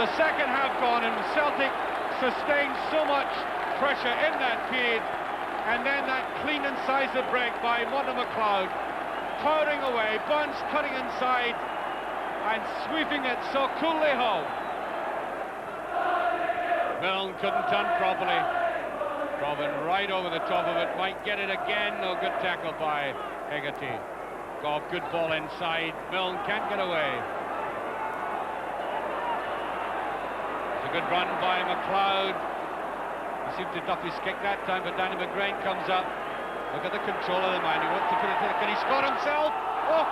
the second half gone, and Celtic sustained so much pressure in that period, and then that clean incisive break by Monaghan McLeod, powering away, Burns cutting inside and sweeping it so coolly home. Milne couldn't turn properly. Robin right over the top of it, might get it again. No, good tackle by Hegarty. Goff, good ball inside. Milne can't get away. It's a good run by McLeod. He seemed to duck his kick that time, but Danny McGrain comes up. Look at the control of the man. He wants to put it in. Can he score himself? Oh!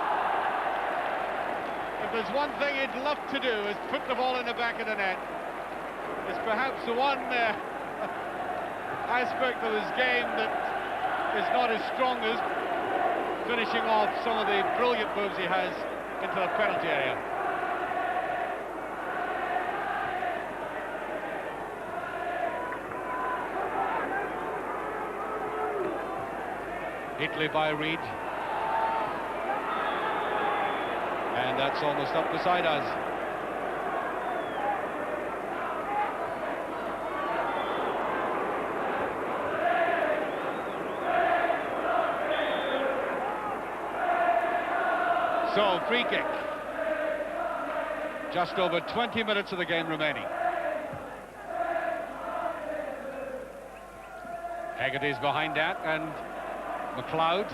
If there's one thing he'd love to do is put the ball in the back of the net. It's perhaps the one aspect of his game that is not his strongest, finishing off some of the brilliant moves he has into the penalty area. Italy by Reid. And that's almost up beside us. So, free kick. Just over 20 minutes of the game remaining. Hegarty's behind that, and McLeod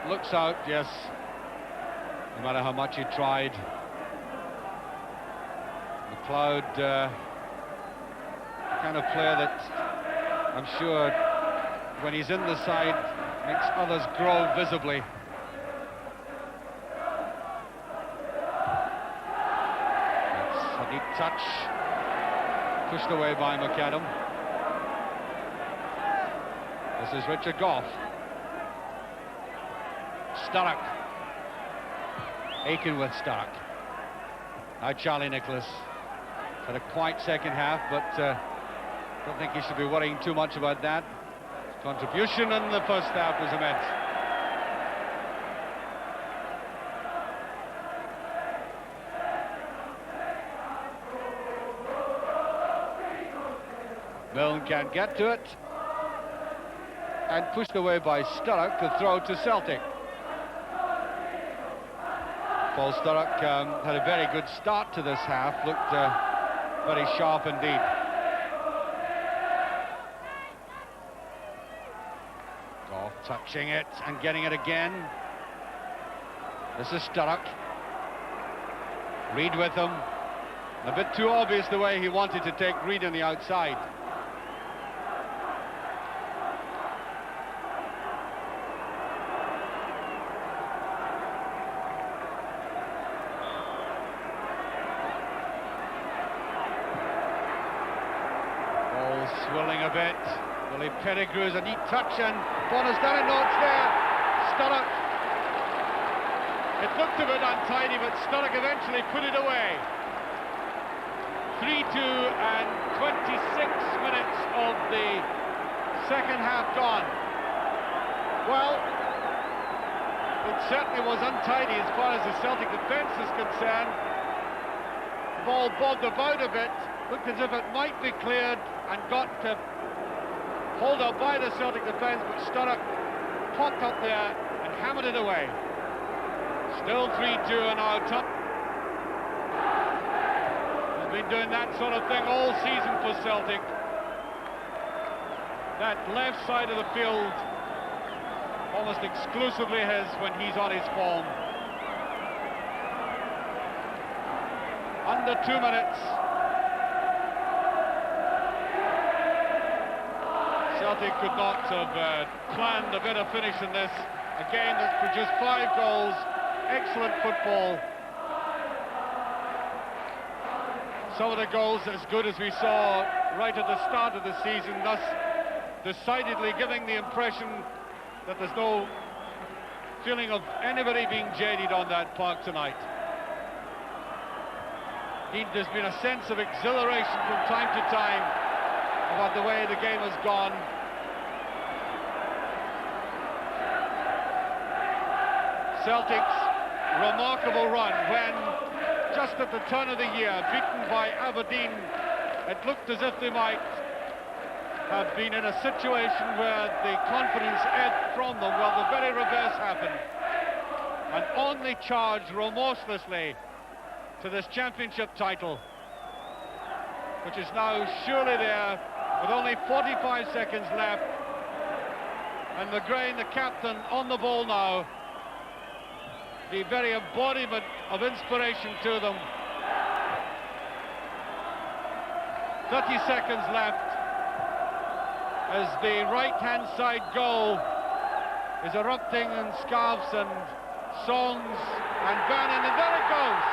looks out, yes, no matter how much he tried. McLeod, the kind of player that I'm sure when he's in the side makes others grow visibly. That's a neat touch, pushed away by McAdam. This is Richard Goff. Sturrock. Aiken with Sturrock. Now Charlie Nicholas. Had a quiet second half, but don't think he should be worrying too much about that. His contribution in the first half was immense. Milne can't get to it. And pushed away by Sturrock to throw to Celtic. Paul Sturrock had a very good start to this half, looked very sharp indeed. Goff touching it and getting it again. This is Sturrock. Reid with him. A bit too obvious the way he wanted to take Reid on the outside. Swilling a bit. Willie Pettigrew's a neat touch, and Bonner's done it. No, it's there. Sturrock. It looked a bit untidy, but Sturrock eventually put it away. 3-2 and 26 minutes of the second half gone. Well, it certainly was untidy as far as the Celtic defence is concerned. The ball bobbed about a bit, looked as if it might be cleared, and got hold up by the Celtic defence, but Sturrock popped up there and hammered it away. Still 3-2 and now top. He's been doing that sort of thing all season for Celtic. That left side of the field, almost exclusively his when he's on his form. Under 2 minutes. Celtic could not have planned a better finish than this. A game that's produced 5 goals, excellent football. Some of the goals as good as we saw right at the start of the season, thus decidedly giving the impression that there's no feeling of anybody being jaded on that park tonight. Indeed, there's been a sense of exhilaration from time to time about the way the game has gone. Celtic's remarkable run when just at the turn of the year, beaten by Aberdeen. It looked as if they might have been in a situation where the confidence ebbed from them. Well, the very reverse happened. And on they charged remorselessly to this championship title, which is now surely there with only 45 seconds left. And McGrain, the captain, on the ball now. The very embodiment of inspiration to them. 30 seconds left as the right-hand side goal is erupting in scarves and songs and banning, and there it goes.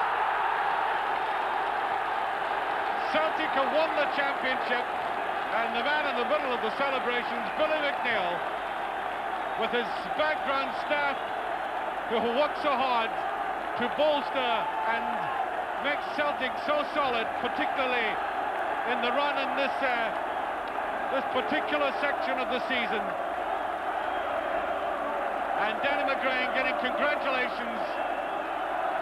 Celtic have won the championship, and the man in the middle of the celebrations, Billy McNeill, with his background staff who work so hard to bolster and make Celtic so solid, particularly in the run in this particular section of the season. And Danny McGrain getting congratulations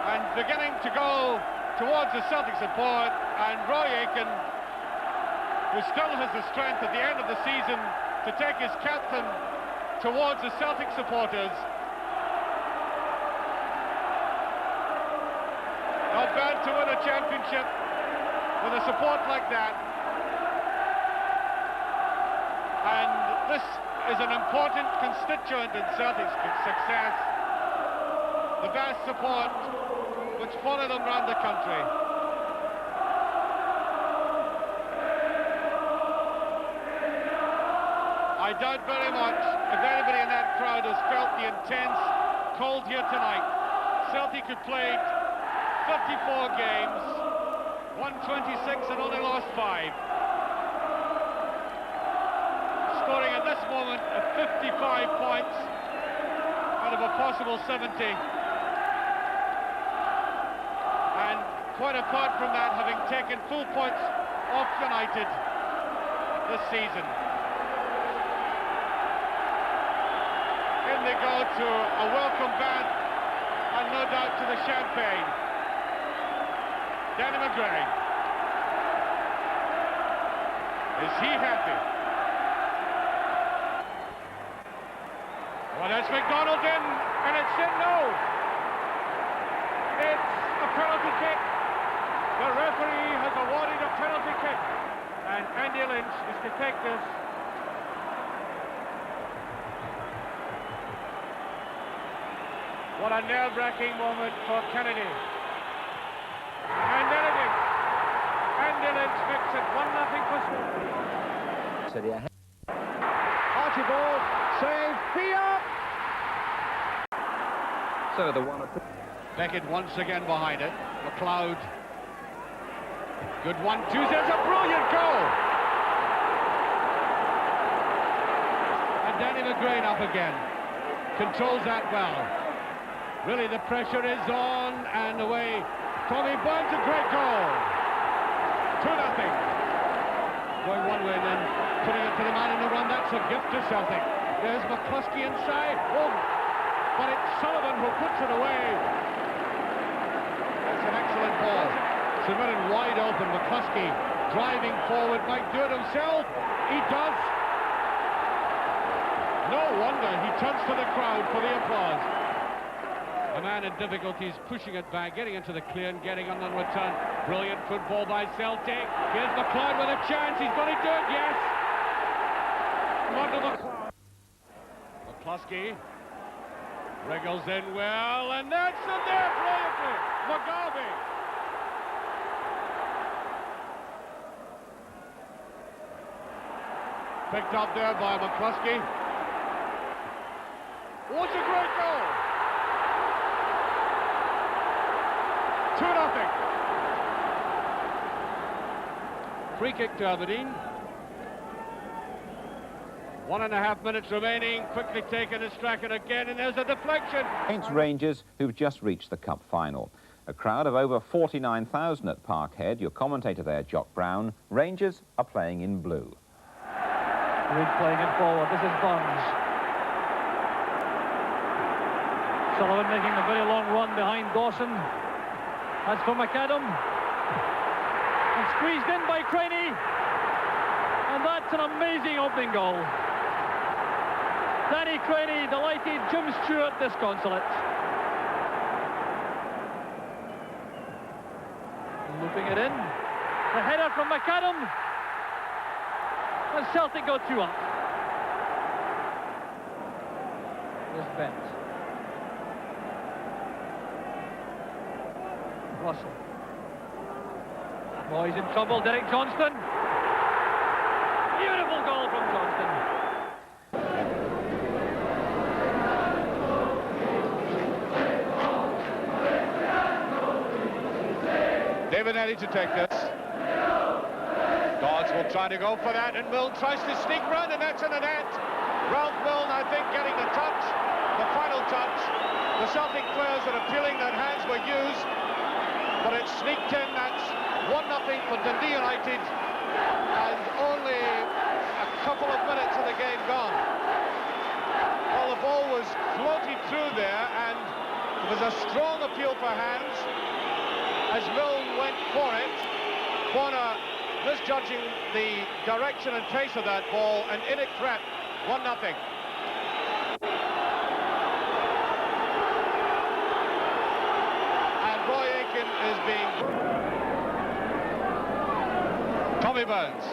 and beginning to go towards the Celtic support, and Roy Aitken, who still has the strength at the end of the season to take his captain towards the Celtic supporters. Not bad to win a championship with a support like that. And this is an important constituent in Celtic's success. The vast support which follow them around the country. I doubt very much if anybody in that crowd has felt the intense cold here tonight. Celtic have played 54 games, won 26 and only lost 5. Scoring at this moment at 55 points out of a possible 70. And quite apart from that, having taken full points off United this season. In they go to a welcome bath, and no doubt to the champagne. Danny McGrain. Is he happy? Well, that's McDonald in, and it's in, no. It's a penalty kick. The referee has awarded a penalty kick, and Andy Lynch is to take this. What a nerve-wracking moment for Kennedy. And there it is. Andy Lynch makes it 1-0 for Sweden. Archibald, save, Pia! So the one... Beckett once again behind it. McLeod. Good 1-2. There's a brilliant goal! And Danny McGrain up again. Controls that well. Really, the pressure is on, and away. Tommy Burns, a great goal. 2-0. Going one way and then putting it to the man in the run. That's a gift to Celtic. There's McCluskey inside. Oh, but it's Sullivan who puts it away. That's an excellent ball. Submitted wide open. McCluskey driving forward. Might do it himself. He does. No wonder he turns to the crowd for the applause. A man in difficulties, pushing it back, getting into the clear and getting on the return. Brilliant football by Celtic. Here's McLeod with a chance. He's going to do it, yes. Under McLeod. McCluskey wriggles in well, and that's in there brilliantly. Mugabe. Picked up there by McCluskey. What a great goal. 2-0. Free kick to Aberdeen. 1.5 minutes remaining. Quickly taken and Strachan again, and there's a deflection. Against Rangers, who've just reached the cup final. A crowd of over 49,000 at Parkhead. Your commentator there, Jock Brown. Rangers are playing in blue. Reid playing it forward. This is Burns. Sullivan making a very long run behind Dawson. That's for McAdam. And squeezed in by Craney. And that's an amazing opening goal. Danny Craney delighted Jim Stewart disconsolate. Looping it in. The header from McAdam. And Celtic go 2 up. Here's Bent. Russell. Boys in trouble, Derek Johnston. Beautiful goal from Johnston. David Eddy to take this. Dodds will try to go for that, and Milne tries to sneak round, and that's in the net. Ralph Milne, I think, getting the touch, the final touch. The Celtic players are appealing that hands were used, but it's sneaked in. That's 1-0 for Dundee United, and only a couple of minutes of the game gone. Well, the ball was floated through there, and there was a strong appeal for hands as Milne went for it. Corner misjudging the direction and pace of that ball, and in it crept 1-0. And Roy Aitken is being... Tommy Burns.